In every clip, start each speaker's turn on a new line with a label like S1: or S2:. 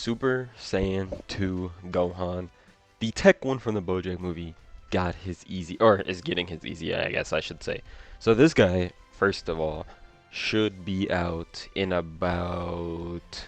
S1: Super Saiyan 2 Gohan, the tech one from the BoJack movie, got his easy, or is getting his easy, I guess I should say. So this guy, first of all, should be out in about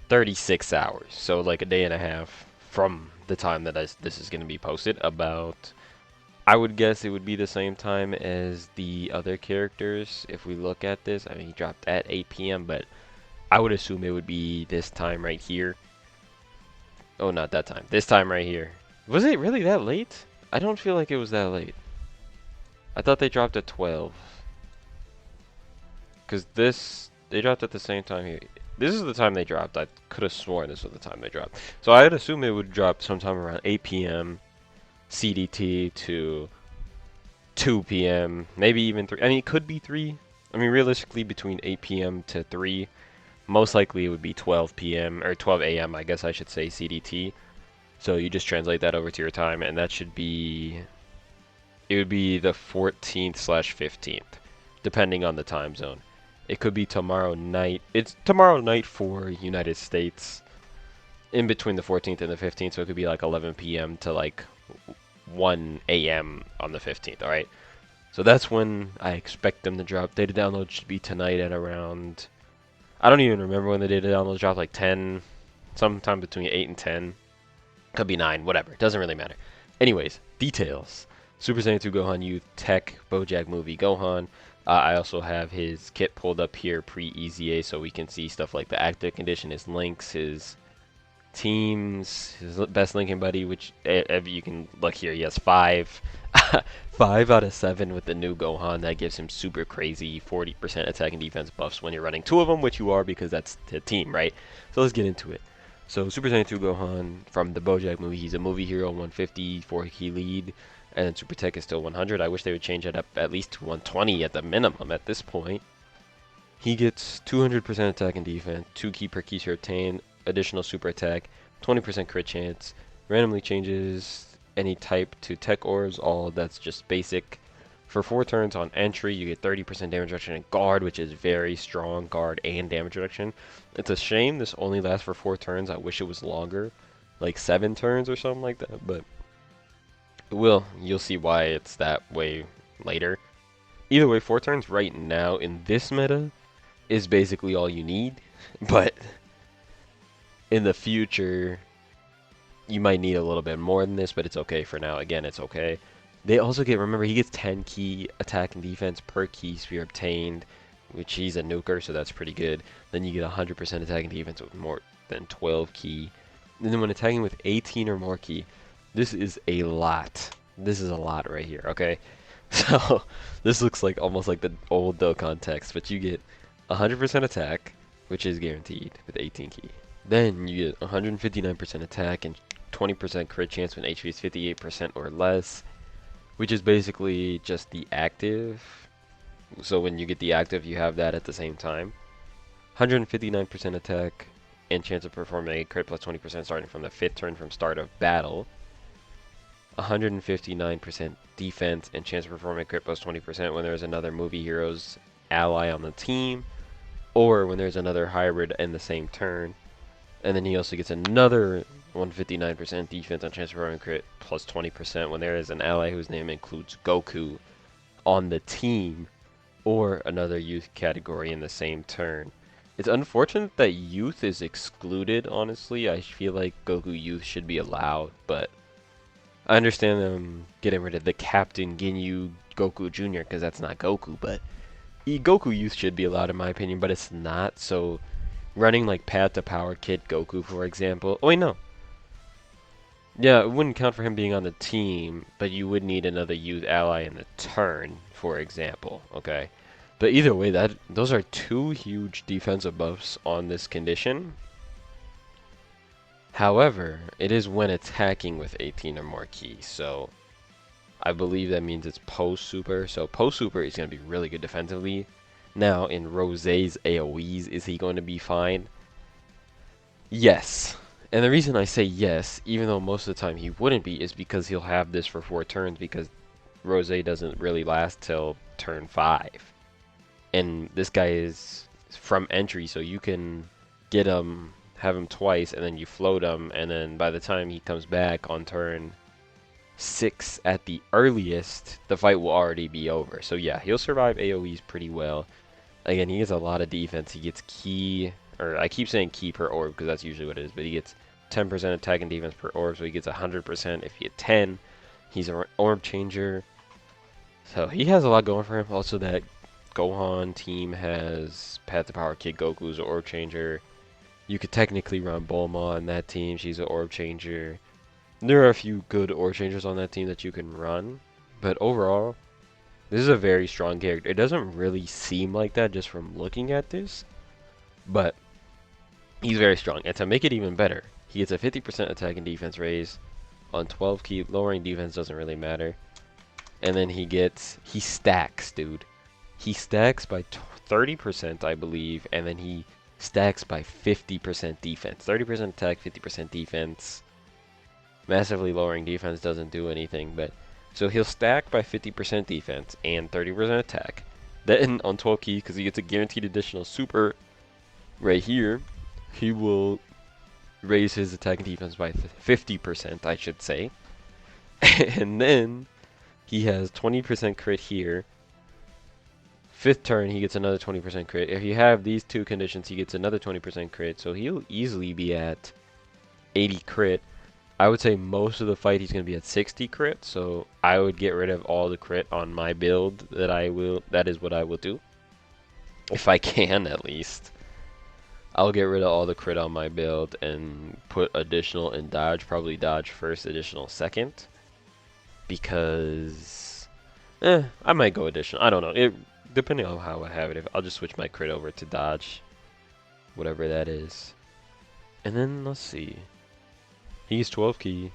S1: 36 hours. So like a day and a half from the time that this is going to be posted. About, I would guess it would be the same time as the other characters. If we look at this, I mean, he dropped at 8 p.m., but I would assume it would be this time right here. Oh, not that time. This time right here. Was it really that late? I don't feel like it was that late. I thought they dropped at 12. Because they dropped at the same time here. This is the time they dropped. I could have sworn this was the time they dropped. So I would assume it would drop sometime around 8 p.m. CDT to 2 p.m. Maybe even 3. I mean, it could be 3. I mean, realistically, between 8 p.m. to 3. Most likely it would be 12 p.m. or 12 a.m. I guess I should say CDT. So you just translate that over to your time, and that should be, it would be the 14th/15th, depending on the time zone. It could be tomorrow night. It's tomorrow night for United States, in between the 14th and the 15th, so it could be like 11 p.m. to like 1 a.m. on the 15th, alright? So that's when I expect them to drop. Data download should be tonight at around, I don't even remember when the data downloads dropped, like 10, sometime between 8 and 10. Could be 9, whatever. Doesn't really matter. Anyways, details. Super Saiyan 2 Gohan Youth Tech BoJack Movie Gohan. I also have his kit pulled up here pre-EZA so we can see stuff like the active condition, his links, his teams, his best linking buddy, which you can look here. He has 5. 5 out of 7 with the new Gohan. That gives him super crazy 40% attack and defense buffs when you're running 2 of them, which you are because that's the team, right? So let's get into it. So Super Saiyan 2 Gohan from the BoJack movie, he's a movie hero, 150, 4-key lead, and then Super Tech is still 100. I wish they would change it up at least to 120 at the minimum at this point. He gets 200% attack and defense, 2 key per key share obtained, additional super attack, 20% crit chance, randomly changes any type to tech orbs, all that's just basic. For 4 turns on entry, you get 30% damage reduction in guard, which is very strong guard and damage reduction. It's a shame this only lasts for 4 turns. I wish it was longer, like 7 turns or something like that, but it will. You'll see why it's that way later. Either way, 4 turns right now in this meta is basically all you need, but in the future, you might need a little bit more than this, but it's okay for now. Again, it's okay. They also get, remember, he gets 10 key attack and defense per key sphere obtained, which he's a nuker, so that's pretty good. Then you get 100% attack and defense with more than 12 key. And then when attacking with 18 or more key, this is a lot. This is a lot right here, okay? So this looks like almost like the old Dokkan text, but you get 100% attack, which is guaranteed with 18 key. Then you get 159% attack and 20% crit chance when HP is 58% or less, which is basically just the active. So when you get the active, you have that at the same time. 159% attack and chance of performing a crit plus 20% starting from the 5th turn from start of battle. 159% defense and chance of performing a crit plus 20% when there's another movie hero's ally on the team, or when there's another hybrid in the same turn. And then he also gets another 159% defense on chance of performing crit plus 20% when there is an ally whose name includes Goku on the team, or another youth category in the same turn. It's unfortunate that youth is excluded, honestly. I feel like Goku youth should be allowed, but I understand them getting rid of the Captain Ginyu Goku Jr. because that's not Goku, but Goku youth should be allowed in my opinion, but it's not. So running like Path to Power Kid Goku, for example. Oh wait, no. Yeah, it wouldn't count for him being on the team, but you would need another youth ally in the turn, for example, okay? But either way, those are 2 huge defensive buffs on this condition. However, it is when attacking with 18 or more keys, so I believe that means it's post-super. So post-super is going to be really good defensively. Now, in Rosé's AoEs, is he going to be fine? Yes. And the reason I say yes, even though most of the time he wouldn't be, is because he'll have this for 4 turns, because Rosé doesn't really last till turn 5. And this guy is from entry, so you can get him have him twice, and then you float him, and then by the time he comes back on turn 6 at the earliest, the fight will already be over. So yeah, he'll survive AoEs pretty well. Again, he gets a lot of defense. He gets key, or I keep saying key per orb because that's usually what it is, but he gets 10% attack and defense per orb, so he gets 100% if you get 10. He's an orb changer. So he has a lot going for him. Also, that Gohan team has Path to Power Kid Goku's an orb changer. You could technically run Bulma on that team. She's an orb changer. There are a few good orb changers on that team that you can run. But overall, this is a very strong character. It doesn't really seem like that just from looking at this. But he's very strong. And to make it even better, he gets a 50% attack and defense raise on 12 key. Lowering defense doesn't really matter. And then he stacks, dude. He stacks by 30%, I believe, and then he stacks by 50% defense. 30% attack, 50% defense. Massively lowering defense doesn't do anything, but so he'll stack by 50% defense and 30% attack. Then on 12 key, because he gets a guaranteed additional super right here, he will raise his attack and defense by 50%, I should say. And then he has 20% crit here. 5th turn, he gets another 20% crit. If you have these two conditions, he gets another 20% crit. So he'll easily be at 80 crit. I would say most of the fight he's going to be at 60 crit. So I would get rid of all the crit on my build. That is what I will do. If I can, at least. I'll get rid of all the crit on my build and put additional in dodge. Probably dodge first, additional second. Because I might go additional. I don't know. Depending on how I have it, I'll just switch my crit over to dodge, whatever that is. And then let's see. He's 12 key,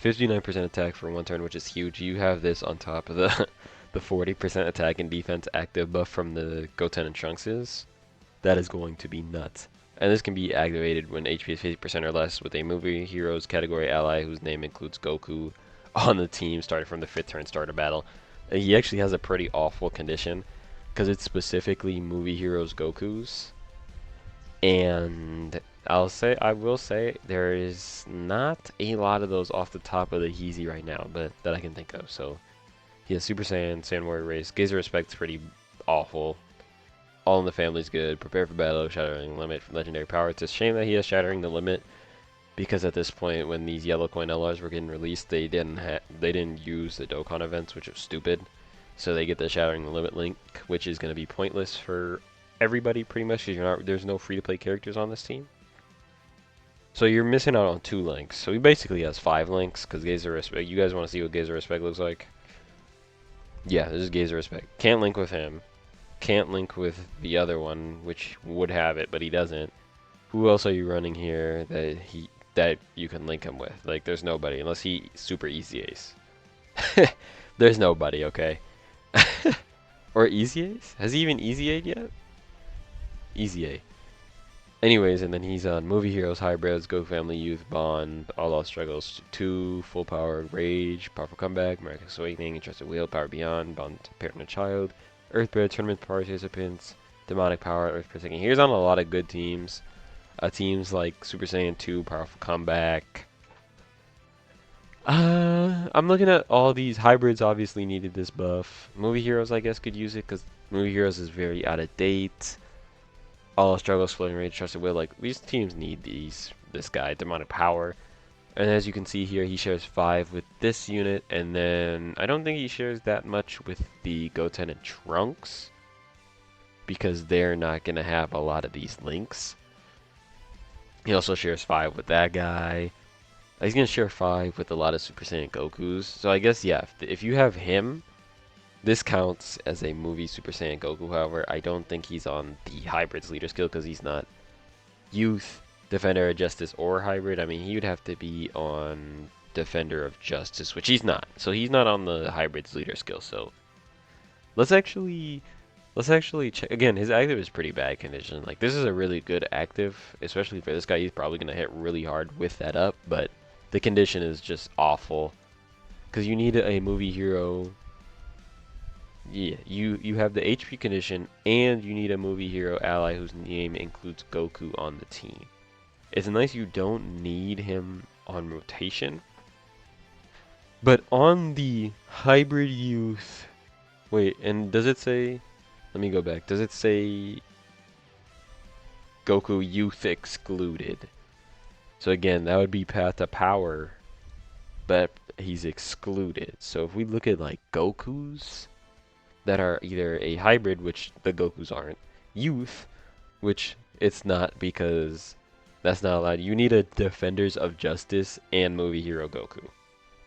S1: 59% attack for 1 turn, which is huge. You have this on top of the 40% attack and defense active buff from the Goten and Trunks. That is going to be nuts. And this can be activated when HP is 50% or less with a movie heroes category ally whose name includes Goku on the team starting from the 5th turn start of battle. He actually has a pretty awful condition because it's specifically movie heroes Goku's. And I will say there is not a lot of those off the top of the Heezy right now, but that I can think of. So he has Super Saiyan, Saiyan Warrior Race, Gazer Respect's pretty awful. All in the Family's good. Prepare for Battle, Shattering the Limit from Legendary Power. It's a shame that he has Shattering the Limit, because at this point, when these yellow coin LRs were getting released, they didn't use the Dokkan events, which was stupid. So they get the Shattering the Limit link, which is going to be pointless for everybody pretty much, because there's no free-to-play characters on this team. So you're missing out on 2 links. So he basically has 5 links, because Gazer Respect. You guys want to see what Gazer Respect looks like? Yeah, this is Gazer Respect. Can't link with him. Can't link with the other one, which would have it, but he doesn't. Who else are you running here that you can link him with? Like, there's nobody, unless he super easy ace. There's nobody, okay? Or easy ace? Has he even easy aid yet? Easy A. Anyways, and then he's on Movie Heroes, Hybrids, Go Family, Youth, Bond, All Out Struggles 2, Full Power, Rage, Powerful Comeback, Miraculous Awakening, Entrusted Wheel, Power Beyond, Bond, Parent and Child, Earthbread, Tournament Participants, Demonic Power, Earth Protecting. He's on a lot of good teams. Teams like Super Saiyan 2, Powerful Comeback. I'm looking at all these. Hybrids obviously needed this buff. Movie Heroes, I guess, could use it because Movie Heroes is very out of date. All Struggles, Floating Rage, Trusted Will. Like, these teams need this guy, Demonic Power. And as you can see here, he shares 5 with this unit. And then I don't think he shares that much with the Goten and Trunks, because they're not going to have a lot of these links. He also shares 5 with that guy. He's going to share 5 with a lot of Super Saiyan Gokus. So I guess, yeah, if you have him, this counts as a movie Super Saiyan Goku. However, I don't think he's on the Hybrids leader skill because he's not Youth, Defender of Justice, or Hybrid. I mean, he would have to be on Defender of Justice, which he's not. So he's not on the Hybrids leader skill. So let's actually check. Again, his active is pretty bad condition. Like, this is a really good active, especially for this guy. He's probably going to hit really hard with that up, but the condition is just awful because you need a movie hero. Yeah, you have the HP condition, and you need a movie hero ally whose name includes Goku on the team. It's nice you don't need him on rotation. But on the hybrid youth, wait, and does it say, let me go back, does it say Goku youth excluded? So again, that would be path to power, but he's excluded. So if we look at like Gokus that are either a hybrid, which the Gokus aren't, youth, which it's not because that's not allowed. You need a Defenders of Justice and Movie Hero Goku.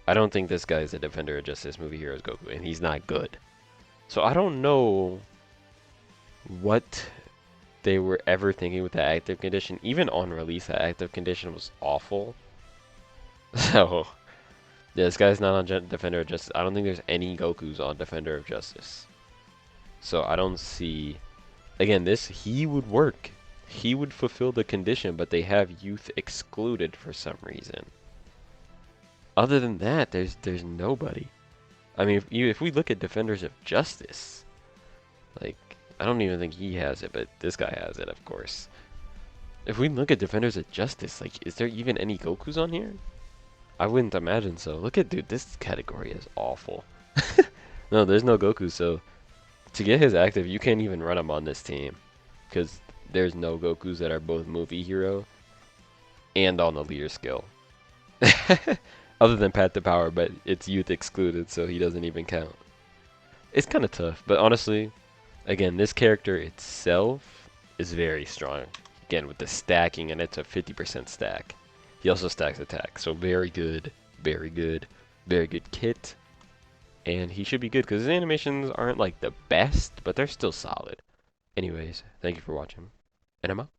S1: I don't think this guy is a Defender of Justice Movie Heroes Goku, and he's not good. So I don't know what they were ever thinking with the active condition. Even on release, that active condition was awful. So, yeah, this guy's not on Defender of Justice. I don't think there's any Gokus on Defender of Justice. So I don't see... Again, he would work. He would fulfill the condition, but they have youth excluded for some reason. Other than that, there's nobody. I mean, if we look at Defenders of Justice, like, I don't even think he has it, but this guy has it, of course. If we look at Defenders of Justice, like, is there even any Gokus on here? I wouldn't imagine so. Look at, dude, this category is awful. No, there's no Goku, so to get his active, you can't even run him on this team. Because there's no Gokus that are both movie hero and on the leader skill. Other than Path to Power, but it's youth excluded, so he doesn't even count. It's kind of tough, but honestly, again, this character itself is very strong. Again, with the stacking, and it's a 50% stack. He also stacks attack, so very good, very good, very good kit. And he should be good, because his animations aren't like the best, but they're still solid. Anyways, thank you for watching, and I'm out.